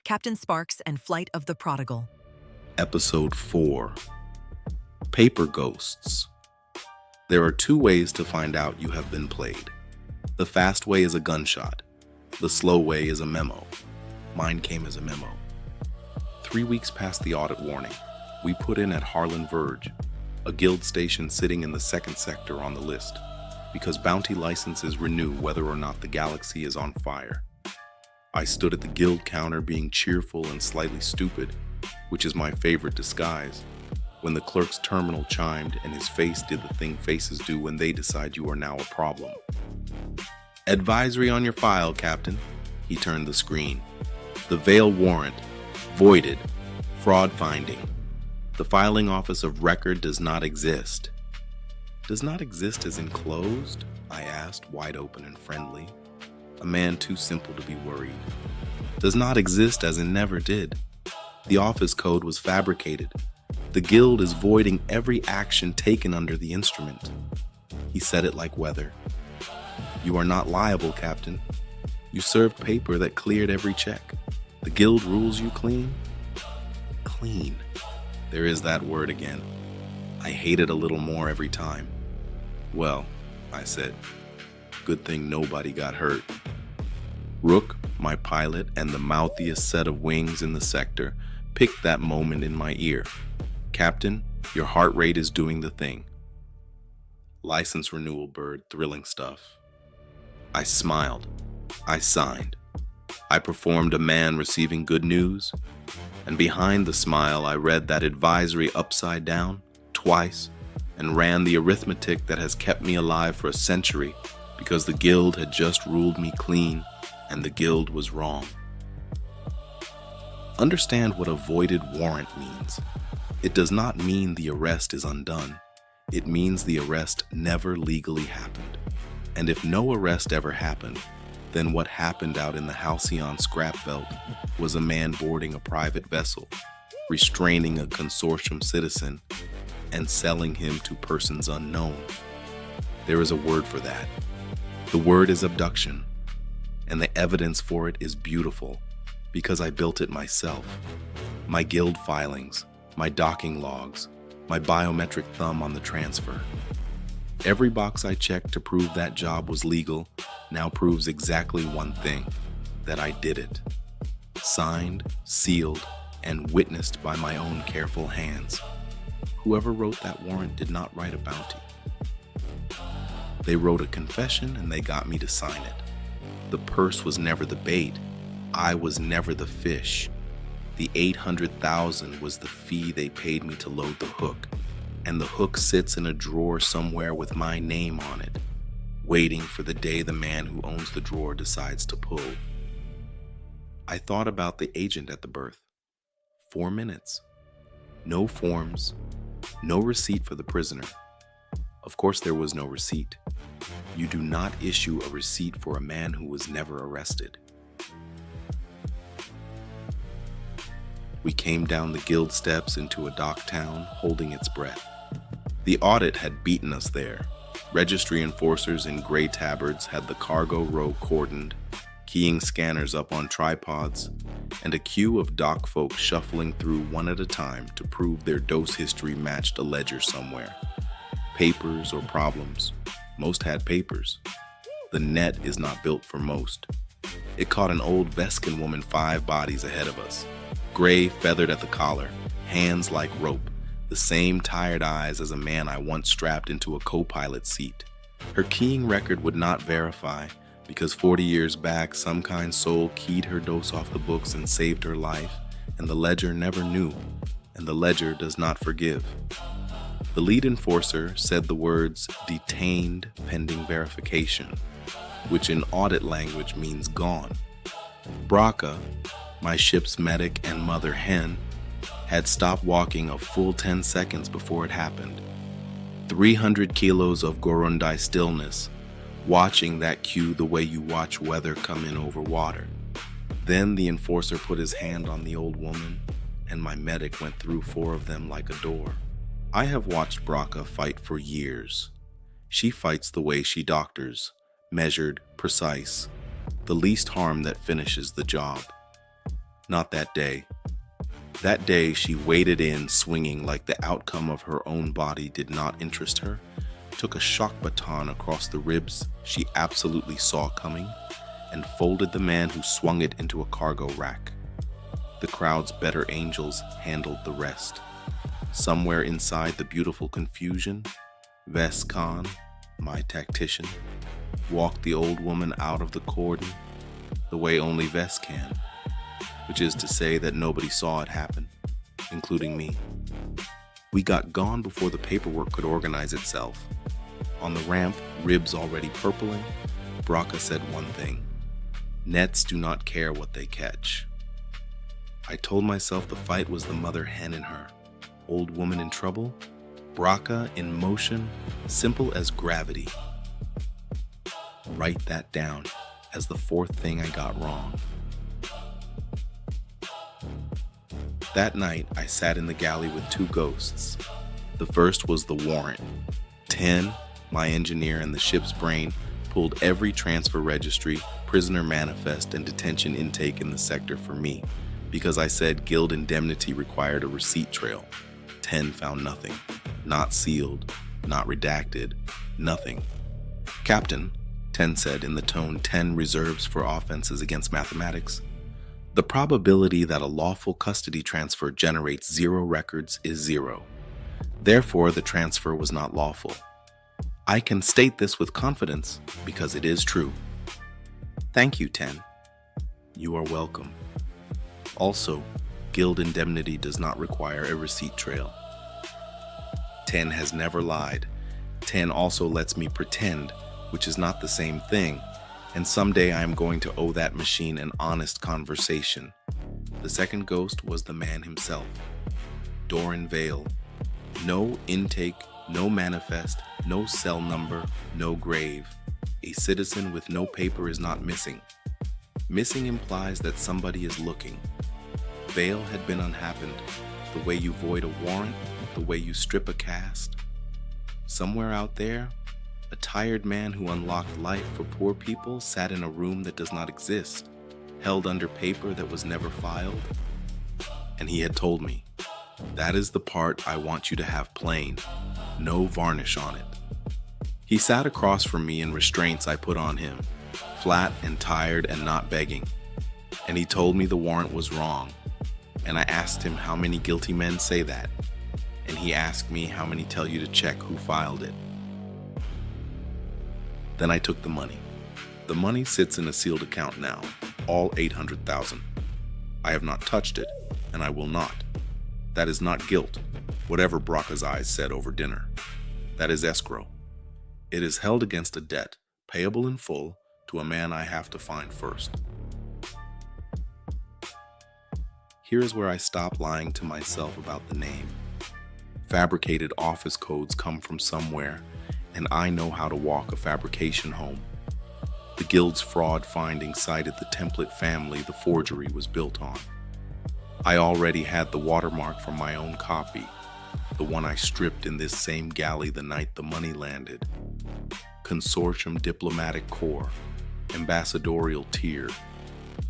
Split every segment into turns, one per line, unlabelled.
Captain Sparks and Flight of the Prodigal.
Episode 4. Paper Ghosts. There are 2 ways to find out you have been played. The fast way is a gunshot. The slow way is a memo. Mine came as a memo. 3 weeks past the audit warning, we put in at Harlan Verge, a guild station sitting in the 2nd sector on the list, because bounty licenses renew whether or not the galaxy is on fire. I stood at the guild counter being cheerful and slightly stupid, which is my favorite disguise, when the clerk's terminal chimed and his face did the thing faces do when they decide you are now a problem. "Advisory on your file, Captain." He turned the screen. "The Vale warrant. Voided. Fraud finding. The filing office of record does not exist." "Does not exist as enclosed?" I asked, wide open and friendly. A man too simple to be worried. "Does not exist as in never did. The office code was fabricated. The guild is voiding every action taken under the instrument." He said it like weather. "You are not liable, Captain. You served paper that cleared every check. The guild rules you clean." Clean. There is that word again. I hate it a little more every time. "Well," I said, "good thing nobody got hurt." Rook, my pilot and the mouthiest set of wings in the sector, picked that moment in my ear. "Captain, your heart rate is doing the thing." License renewal bird, thrilling stuff. I smiled. I signed. I performed a man receiving good news, and behind the smile I read that advisory upside down, twice, and ran the arithmetic that has kept me alive for a century, because the guild had just ruled me clean, and the guild was wrong. Understand what a voided warrant means. It does not mean the arrest is undone. It means the arrest never legally happened. And if no arrest ever happened, then what happened out in the Halcyon scrap belt was a man boarding a private vessel, restraining a Consortium citizen, and selling him to persons unknown. There is a word for that. The word is abduction, and the evidence for it is beautiful, because I built it myself. My guild filings, my docking logs, my biometric thumb on the transfer. Every box I checked to prove that job was legal now proves exactly one thing, that I did it. Signed, sealed, and witnessed by my own careful hands. Whoever wrote that warrant did not write a bounty. They wrote a confession and they got me to sign it. The purse was never the bait. I was never the fish. The 800,000 was the fee they paid me to load the hook, and the hook sits in a drawer somewhere with my name on it, waiting for the day the man who owns the drawer decides to pull. I thought about the agent at the berth. 4 minutes. No forms, no receipt for the prisoner. Of course there was no receipt. You do not issue a receipt for a man who was never arrested. We came down the guild steps into a Docktown, holding its breath. The audit had beaten us there. Registry enforcers in gray tabards had the cargo row cordoned, keying scanners up on tripods, and a queue of dock folk shuffling through one at a time to prove their dose history matched a ledger somewhere. Papers or problems. Most had papers. The net is not built for most. It caught an old Veskan woman 5 bodies ahead of us. Gray, feathered at the collar, hands like rope, the same tired eyes as a man I once strapped into a co-pilot seat. Her keying record would not verify, because 40 years back some kind soul keyed her dose off the books and saved her life, and the ledger never knew, and the ledger does not forgive. The lead enforcer said the words "detained pending verification," which in audit language means gone. Brakka, my ship's medic and mother hen, had stopped walking a full 10 seconds before it happened. 300 kilos of Gorundai stillness, watching that cue the way you watch weather come in over water. Then the enforcer put his hand on the old woman, and my medic went through 4 of them like a door. I have watched Brakka fight for years. She fights the way she doctors, measured, precise, the least harm that finishes the job. Not that day. That day, she waded in swinging like the outcome of her own body did not interest her, took a shock baton across the ribs she absolutely saw coming, and folded the man who swung it into a cargo rack. The crowd's better angels handled the rest. Somewhere inside the beautiful confusion, Vess Kaan, my tactician, walked the old woman out of the cordon the way only Vess can, which is to say that nobody saw it happen, including me. We got gone before the paperwork could organize itself. On the ramp, ribs already purpling, Brakka said one thing: nets do not care what they catch. I told myself the fight was the mother hen in her. Old woman in trouble, Brakka in motion, simple as gravity. Write that down as the fourth thing I got wrong. That night, I sat in the galley with two ghosts. The first was the warrant. 10, my engineer and the ship's brain, pulled every transfer registry, prisoner manifest, and detention intake in the sector for me, because I said guild indemnity required a receipt trail. 10 found nothing. Not sealed, not redacted, nothing. Captain, 10 said in the tone 10 reserves for offenses against mathematics, the probability that a lawful custody transfer generates 0 records is 0. Therefore, the transfer was not lawful. I can state this with confidence because it is true. Thank you, 10. You are welcome. Also, guild indemnity does not require a receipt trail. 10 has never lied. 10 also lets me pretend, which is not the same thing, and someday I am going to owe that machine an honest conversation. The second ghost was the man himself. Dorrin Vale. No intake, no manifest, no cell number, no grave. A citizen with no paper is not missing. Missing implies that somebody is looking. Vale had been unhappened, the way you void a warrant, the way you strip a cast. Somewhere out there, a tired man who unlocked life for poor people sat in a room that does not exist, held under paper that was never filed. And he had told me, that is the part I want you to have plain, no varnish on it. He sat across from me in restraints I put on him, flat and tired and not begging. And he told me the warrant was wrong. And I asked him how many guilty men say that. And he asked me how many tell you to check who filed it. Then I took the money. The money sits in a sealed account now, all 800,000. I have not touched it, and I will not. That is not guilt, whatever Brakka's eyes said over dinner. That is escrow. It is held against a debt, payable in full, to a man I have to find first. Here is where I stop lying to myself about the name. Fabricated office codes come from somewhere, and I know how to walk a fabrication home. The guild's fraud finding cited the template family the forgery was built on. I already had the watermark from my own copy, the one I stripped in this same galley the night the money landed. Consortium Diplomatic Corps, Ambassadorial Tier.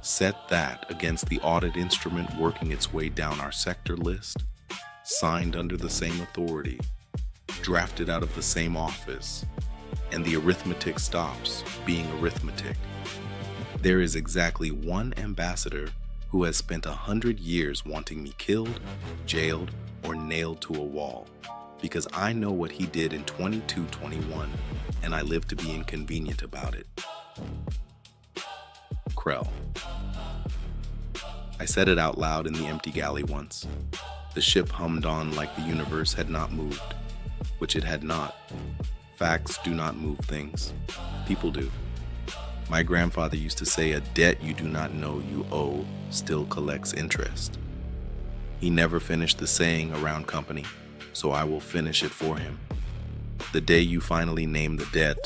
Set that against the audit instrument working its way down our sector list, signed under the same authority, drafted out of the same office, and the arithmetic stops being arithmetic. There is exactly one ambassador who has spent 100 years wanting me killed, jailed, or nailed to a wall, because I know what he did in 2221, and I live to be inconvenient about it. Krell. I said it out loud in the empty galley once. The ship hummed on like the universe had not moved, which it had not. Facts do not move things. People do. My grandfather used to say a debt you do not know you owe still collects interest. He never finished the saying around company, so I will finish it for him. The day you finally name the debt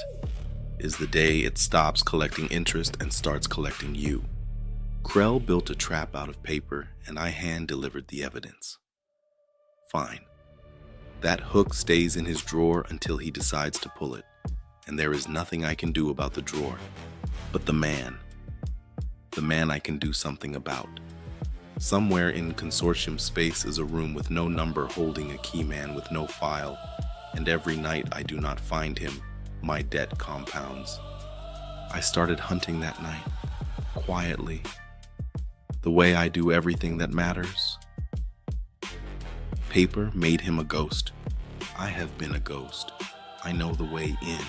is the day it stops collecting interest and starts collecting you. Krell built a trap out of paper, and I hand-delivered the evidence. Fine. That hook stays in his drawer until he decides to pull it, and there is nothing I can do about the drawer. But the man I can do something about. Somewhere in Consortium space is a room with no number holding a key man with no file, and every night I do not find him, my debt compounds. I started hunting that night, quietly, the way I do everything that matters. Paper made him a ghost. I have been a ghost. I know the way in.